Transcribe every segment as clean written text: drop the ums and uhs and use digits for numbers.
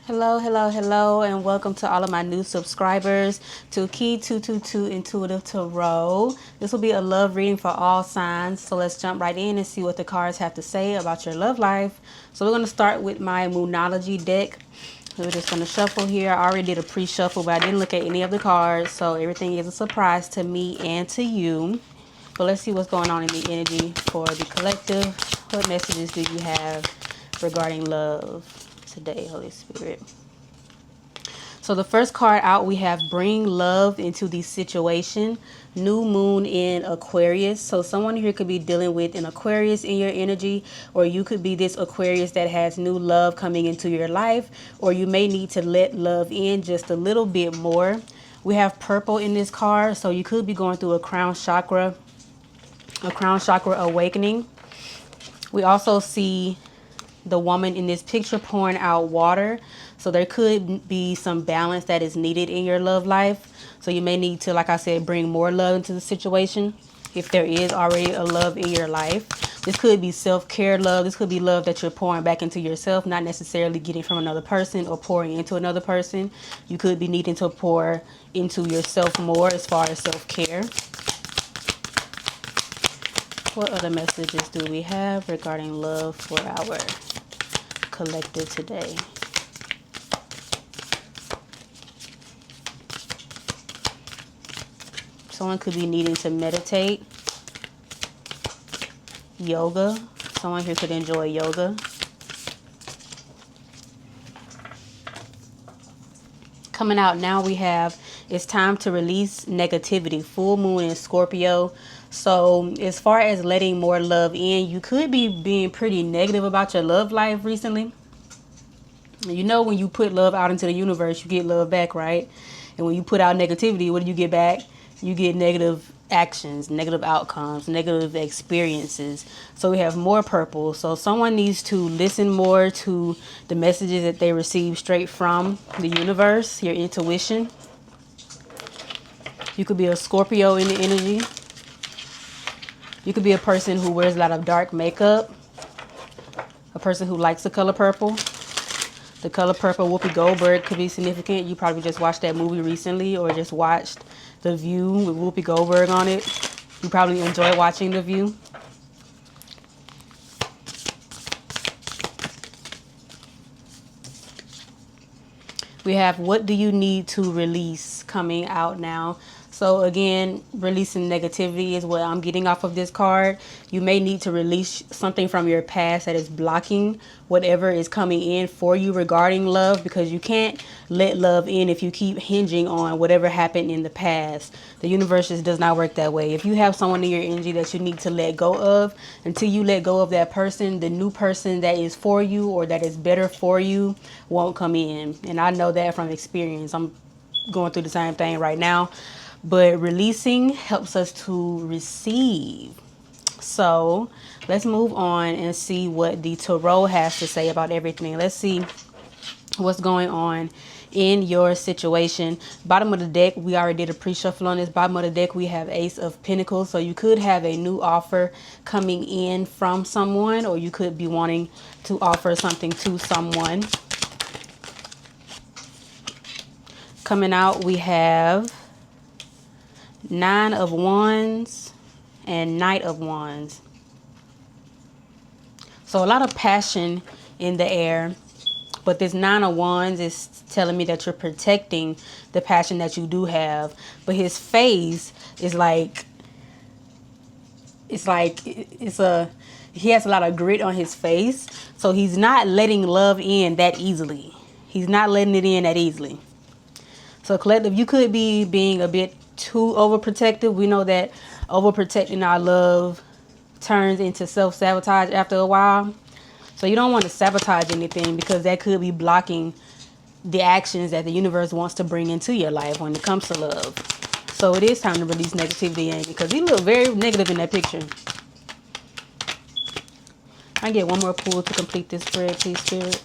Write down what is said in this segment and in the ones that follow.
Hello, hello, hello, and welcome to all of my new subscribers to Key 222 Intuitive Tarot. This will be a love reading for all signs. So let's jump right in and see what the cards have to say about your love life. So we're going to start with my Moonology deck. We're just going to shuffle here. I already did a pre-shuffle, but I didn't look at any of the cards. So everything is a surprise to me and to you. But let's see what's going on in the energy for the collective. What messages do you have regarding love today, Holy Spirit? So the first card out, we have bring love into the situation. New moon in Aquarius. So someone here could be dealing with an Aquarius in your energy, or you could be this Aquarius that has new love coming into your life, or you may need to let love in just a little bit more. We have purple in this card, so you could be going through a crown chakra awakening. We also see the woman in this picture pouring out water. So there could be some balance that is needed in your love life. So you may need to, like I said, bring more love into the situation if there is already a love in your life. This could be self-care love. This could be love that you're pouring back into yourself, not necessarily getting from another person or pouring into another person. You could be needing to pour into yourself more as far as self-care. What other messages do we have regarding love for our collective today? Someone could be needing to meditate, yoga. Someone here could enjoy yoga. Coming out now, we have it's time to release negativity. Full moon in Scorpio. So as far as letting more love in, you could be being pretty negative about your love life recently. You know, when you put love out into the universe, you get love back, right? And when you put out negativity, what do you get back? You get negative actions, negative outcomes, negative experiences. So we have more purple. So someone needs to listen more to the messages that they receive straight from the universe, your intuition. You could be a Scorpio in the energy. You could be a person who wears a lot of dark makeup. A person who likes the color purple. The color purple, Whoopi Goldberg could be significant. You probably just watched that movie recently or just watched The View with Whoopi Goldberg on it. You probably enjoy watching The View. We have what do you need to release coming out now. So again, releasing negativity is what I'm getting off of this card. You may need to release something from your past that is blocking whatever is coming in for you regarding love, because you can't let love in if you keep hinging on whatever happened in the past. The universe just does not work that way. If you have someone in your energy that you need to let go of, until you let go of that person, the new person that is for you or that is better for you won't come in. And I know that from experience. I'm going through the same thing right now. But releasing helps us to receive. So let's move on and see what the tarot has to say about everything. Let's see what's going on in your situation. Bottom of the deck, we already did a pre-shuffle on this. Bottom of the deck, we have Ace of Pentacles. So you could have a new offer coming in from someone, or you could be wanting to offer something to someone. Coming out, we have Nine of Wands and Knight of Wands. So a lot of passion in the air, but this Nine of Wands is telling me that you're protecting the passion that you do have. But his face is like, he has a lot of grit on his face. So he's not letting love in that easily. He's not letting it in that easily. So collective, you could be being a bit too overprotective. We know that overprotecting our love turns into self-sabotage after a while. So you don't want to sabotage anything, because that could be blocking the actions that the universe wants to bring into your life when it comes to love. So it is time to release negativity in, because you look very negative in that picture. I get one more pull to complete this spread, please, Spirit.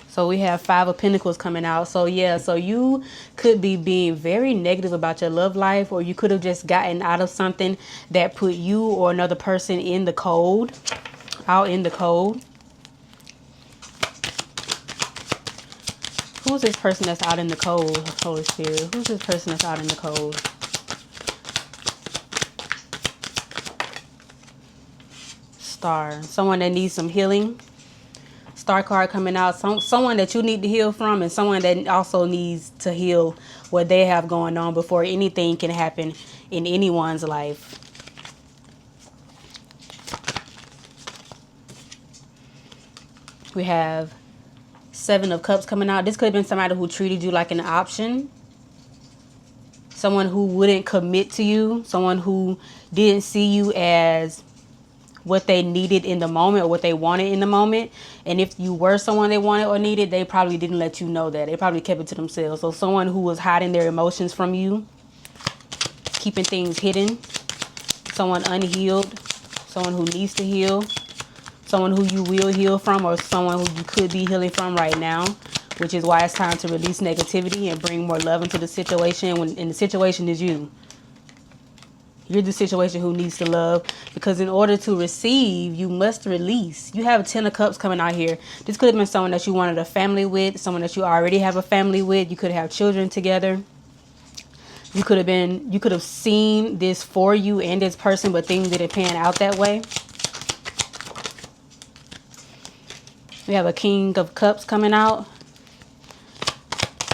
So we have Five of Pentacles coming out. So yeah, so you could be being very negative about your love life, or you could have just gotten out of something that put you or another person in the cold, out in the cold. Who's this person that's out in the cold, Holy Spirit? Who's this person that's out in the cold? Star. Someone that needs some healing. Star card coming out. Someone that you need to heal from, and someone that also needs to heal what they have going on before anything can happen in anyone's life. We have Seven of Cups coming out. This could have been somebody who treated you like an option. Someone who wouldn't commit to you. Someone who didn't see you as what they needed in the moment or what they wanted in the moment. And if you were someone they wanted or needed, they probably didn't let you know that. They probably kept it to themselves. So someone who was hiding their emotions from you, keeping things hidden, someone unhealed, someone who needs to heal, someone who you will heal from, or someone who you could be healing from right now, which is why it's time to release negativity and bring more love into the situation, and the situation is you. You're the situation who needs to love, because in order to receive, you must release. You have 10 of Cups coming out here. This could have been someone that you wanted a family with, someone that you already have a family with. You could have children together. You could have seen this for you and this person, but things didn't pan out that way. We have a King of Cups coming out.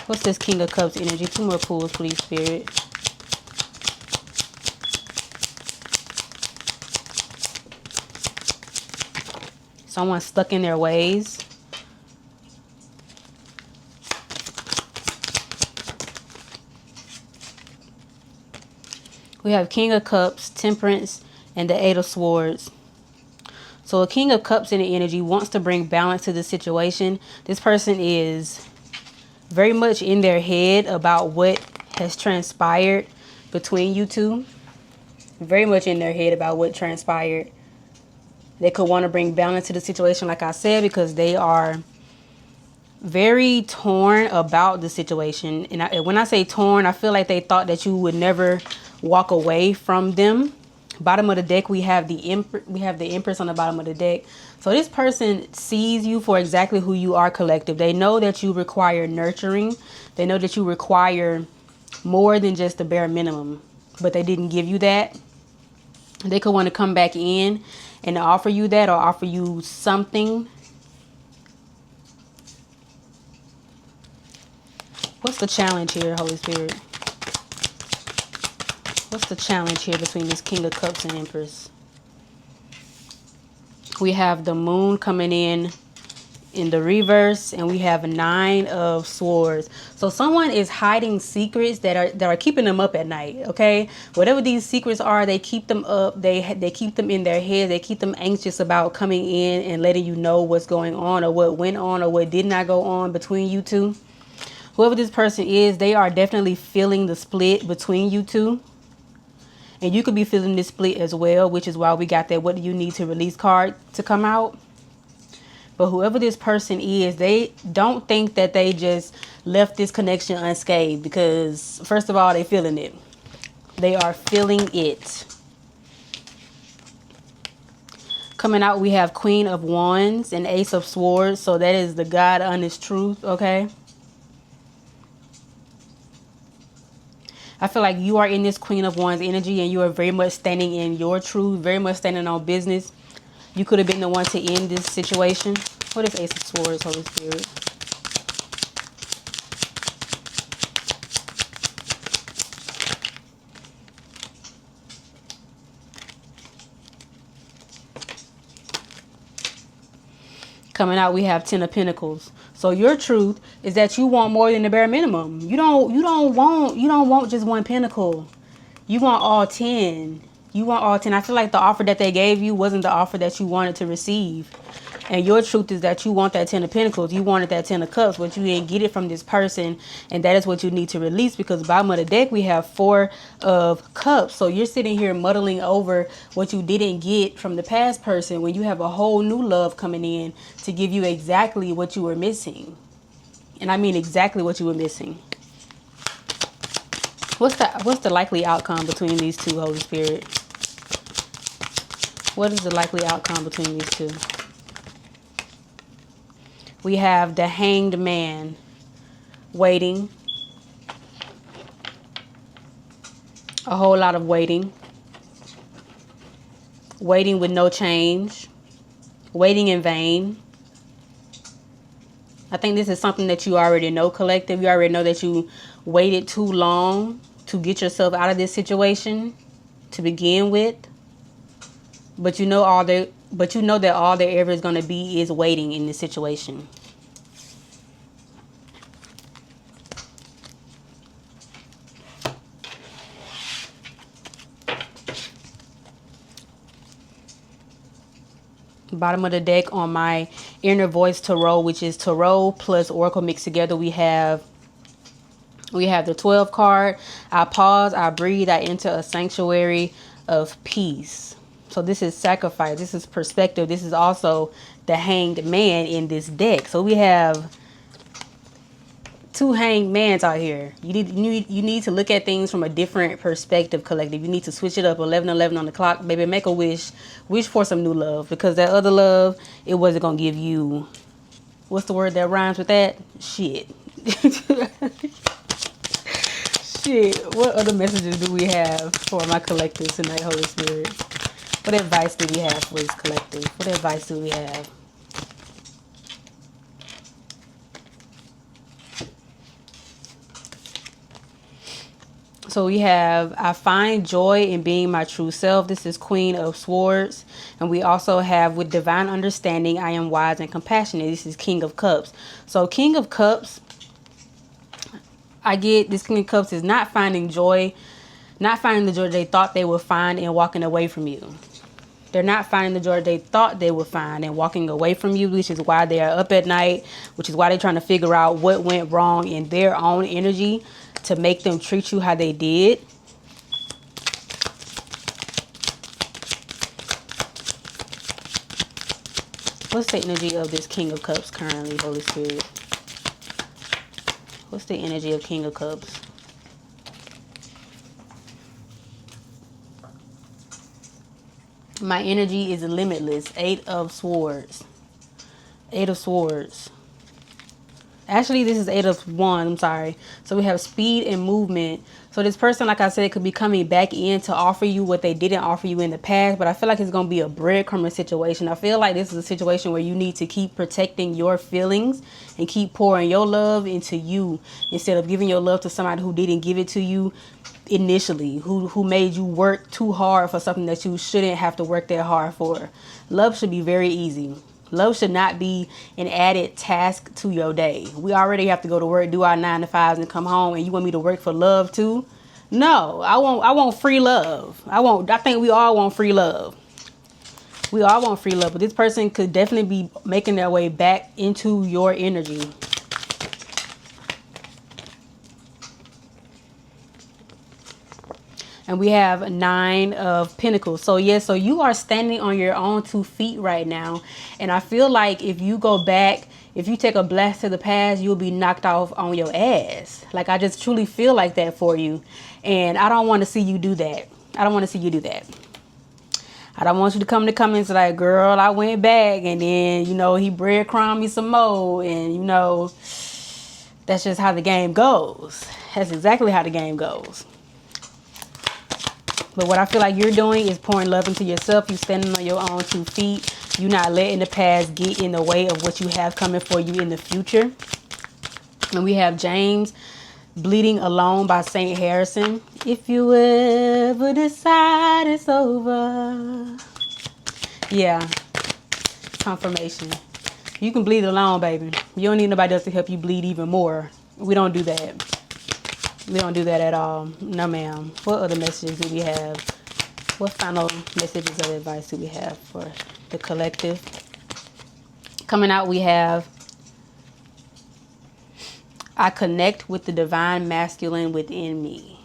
What's this King of Cups energy? 2 more pulls, please, Spirit. Someone stuck in their ways. We have King of Cups, Temperance, and the 8 of Swords. So a King of Cups in the energy wants to bring balance to the situation. This person is very much in their head about what has transpired between you two. Very much in their head about what transpired. They could want to bring balance to the situation, like I said, because they are very torn about the situation. And when I say torn, I feel like they thought that you would never walk away from them. Bottom of the deck, we have the Empress on the bottom of the deck. So this person sees you for exactly who you are, collective. They know that you require nurturing. They know that you require more than just the bare minimum, but they didn't give you that. They could want to come back in and offer you that, or offer you something. What's the challenge here, Holy Spirit? What's the challenge here between this King of Cups and Empress? We have the Moon coming in the reverse, and we have 9 of Swords. So someone is hiding secrets that are keeping them up at night. Okay, whatever these secrets are, they keep them up. They keep them in their head. They keep them anxious about coming in and letting you know what's going on, or what went on, or what did not go on between you two. Whoever this person is, they are definitely feeling the split between you two. And you could be feeling this split as well, which is why we got that what do you need to release card to come out. But whoever this person is, they don't think that they just left this connection unscathed, because first of all, they're feeling it. They are feeling it. Coming out, we have Queen of Wands and Ace of Swords. So that is the God honest truth, okay? I feel like you are in this Queen of Wands energy, and you are very much standing in your truth, very much standing on business. You could have been the one to end this situation. What is Ace of Swords, Holy Spirit? Coming out, we have 10 of Pentacles. So your truth is that you want more than the bare minimum. You don't want just one pentacle. You want all 10. You want all 10. I feel like the offer that they gave you wasn't the offer that you wanted to receive. And your truth is that you want that 10 of Pentacles. You wanted that 10 of Cups, but you didn't get it from this person. And that is what you need to release, because bottom of the deck, we have 4 of Cups. So you're sitting here muddling over what you didn't get from the past person, when you have a whole new love coming in to give you exactly what you were missing. And I mean exactly what you were missing. What's the likely outcome between these two, Holy Spirit? What is the likely outcome between these two? We have the Hanged Man, waiting. A whole lot of waiting. Waiting with no change. Waiting in vain. I think this is something that you already know, collective. You already know that you waited too long to get yourself out of this situation to begin with. But you know that all there ever is going to be is waiting in this situation. Bottom of the deck on my inner voice tarot, which is tarot plus oracle mixed together, we have the 12 card. I pause, I breathe, I enter a sanctuary of peace. So this is sacrifice, this is perspective, this is also the Hanged Man in this deck. So we have two hanged mans out here. You need to look at things from a different perspective, collective. You need to switch it up. 11:11 on the clock, baby. Make a wish for some new love, because that other love, it wasn't gonna give you, what's the word that rhymes with that? Shit. Shit. What other messages do we have for my collective tonight, Holy Spirit? What advice do we have for this collective? What advice do we have? So we have, I find joy in being my true self. This is Queen of Swords. And we also have, with divine understanding, I am wise and compassionate. This is King of Cups. So King of Cups, I get this King of Cups is not finding joy, not finding the joy they thought they would find in walking away from you. They're not finding the joy they thought they would find in walking away from you, which is why they are up at night, which is why they're trying to figure out what went wrong in their own energy to make them treat you how they did. What's the energy of this King of Cups currently, Holy Spirit? What's the energy of King of Cups? My energy is limitless. 8 of Swords. 8 of Swords. Actually, this is 8 of Wands. I'm sorry. So we have speed and movement. So this person, like I said, could be coming back in to offer you what they didn't offer you in the past. But I feel like it's going to be a breadcrumb situation. I feel like this is a situation where you need to keep protecting your feelings and keep pouring your love into you, instead of giving your love to somebody who didn't give it to you initially, who made you work too hard for something that you shouldn't have to work that hard for. Love should be very easy. Love should not be an added task to your day. We already have to go to work, do our 9 to 5s, and come home, and you want me to work for love too? No, I want free love. I think we all want free love. We all want free love, but this person could definitely be making their way back into your energy. And we have 9 of Pentacles. So yes, so you are standing on your own 2 feet right now. And I feel like if you go back, if you take a blast to the past, you'll be knocked off on your ass. Like, I just truly feel like that for you. And I don't want to see you do that. I don't want to see you do that. I don't want you to come to comments like, girl, I went back and then, you know, he breadcrumbed me some more. And, you know, that's just how the game goes. That's exactly how the game goes. But what I feel like you're doing is pouring love into yourself. You standing on your own 2 feet. You're not letting the past get in the way of what you have coming for you in the future. And we have James, Bleeding Alone by St. Harrison. If you ever decide it's over. Yeah. Confirmation. You can bleed alone, baby. You don't need nobody else to help you bleed even more. We don't do that. We don't do that at all. No, ma'am. What other messages do we have? What final messages of advice do we have for the collective? Coming out, we have, I connect with the divine masculine within me.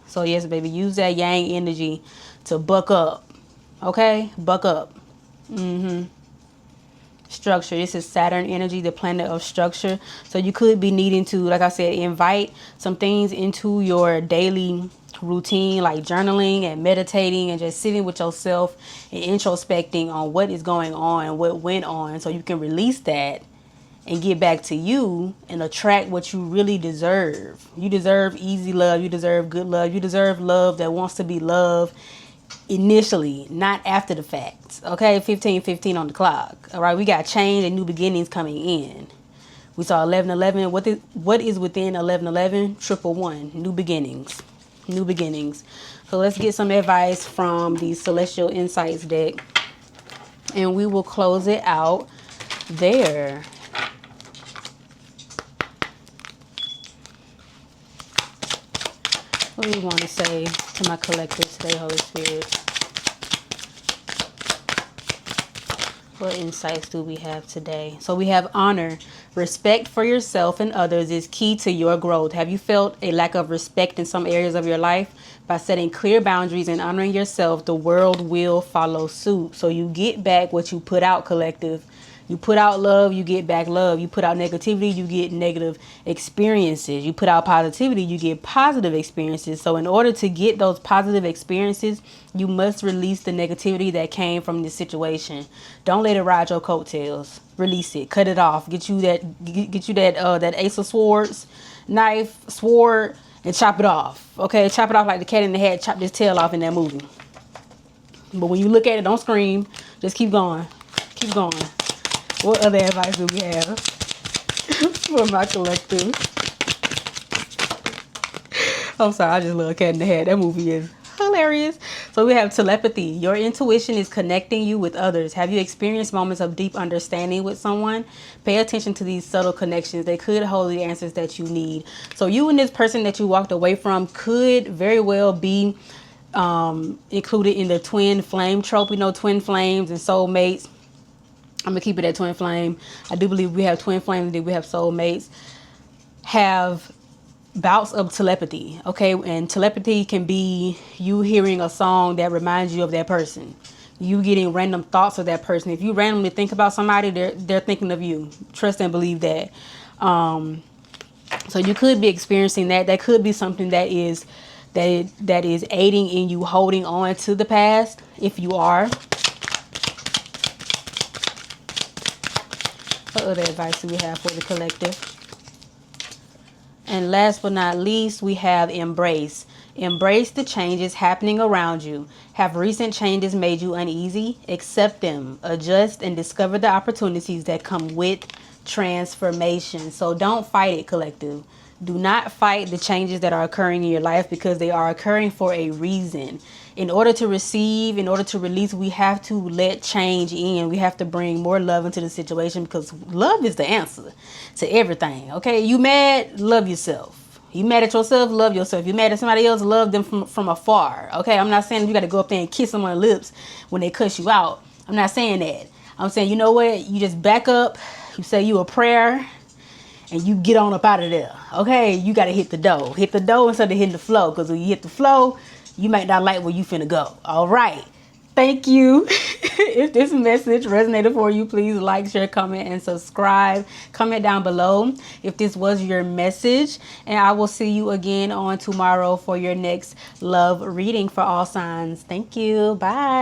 So yes, baby, use that yang energy to buck up. Okay? Buck up. structure. This is Saturn energy, the planet of structure. So you could be needing to, like I said, invite some things into your daily routine, like journaling and meditating and just sitting with yourself and introspecting on what is going on and what went on, so you can release that and get back to you and attract what you really deserve. You deserve easy love. You deserve good love. You deserve love that wants to be loved initially, not after the fact. Okay, 15:15 on the clock. All right, we got change and new beginnings coming in. We saw 11:11. What is within 11:11? 111. New beginnings. New beginnings. So let's get some advice from the Celestial Insights deck, and we will close it out there. What do you want to say to my collective today, Holy Spirit? What insights do we have today? So we have honor. Respect for yourself and others is key to your growth. Have you felt a lack of respect in some areas of your life? By setting clear boundaries and honoring yourself, the world will follow suit. So you get back what you put out, collective. You put out love, you get back love. You put out negativity, you get negative experiences. You put out positivity, you get positive experiences. So in order to get those positive experiences, you must release the negativity that came from this situation. Don't let it ride your coattails. Release it. Cut it off. Get you that Ace of Swords, knife, sword, and chop it off. Okay, chop it off like the Cat in the Hat chopped his tail off in that movie. But when you look at it, don't scream. Just keep going. Keep going. What other advice do we have for my collective? I'm sorry, I just love Cat in the Hat. That movie is hilarious. So we have telepathy. Your intuition is connecting you with others. Have you experienced moments of deep understanding with someone? Pay attention to these subtle connections. They could hold the answers that you need. So you and this person that you walked away from could very well be included in the twin flame trope. We know twin flames and soulmates. I'm gonna keep it at twin flame. I do believe we have twin flames, and we have soulmates. Have bouts of telepathy, okay? And telepathy can be you hearing a song that reminds you of that person. You getting random thoughts of that person. If you randomly think about somebody, they're thinking of you. Trust and believe that. So you could be experiencing that. That could be something that is aiding in you holding on to the past, if you are. What other advice do we have for the collective? And last but not least, we have embrace. Embrace the changes happening around you. Have recent changes made you uneasy? Accept them, adjust, and discover the opportunities that come with transformation. So don't fight it, collective. Do not fight the changes that are occurring in your life, because they are occurring for a reason. In order to receive, in order to release, we have to let change in. We have to bring more love into the situation, because love is the answer to everything. Okay, you mad? Love yourself. You mad at yourself? Love yourself. You mad at somebody else? Love them from afar. Okay, I'm not saying you got to go up there and kiss them on the lips when they cuss you out. I'm not saying that. I'm saying, you know what? You just back up. You say you a prayer. And you get on up out of there. Okay, you got to hit the dough. Hit the dough instead of hitting the flow. Because when you hit the flow, you might not like where you finna go. All right. Thank you. If this message resonated for you, please like, share, comment, and subscribe. Comment down below if this was your message. And I will see you again on tomorrow for your next love reading for all signs. Thank you. Bye.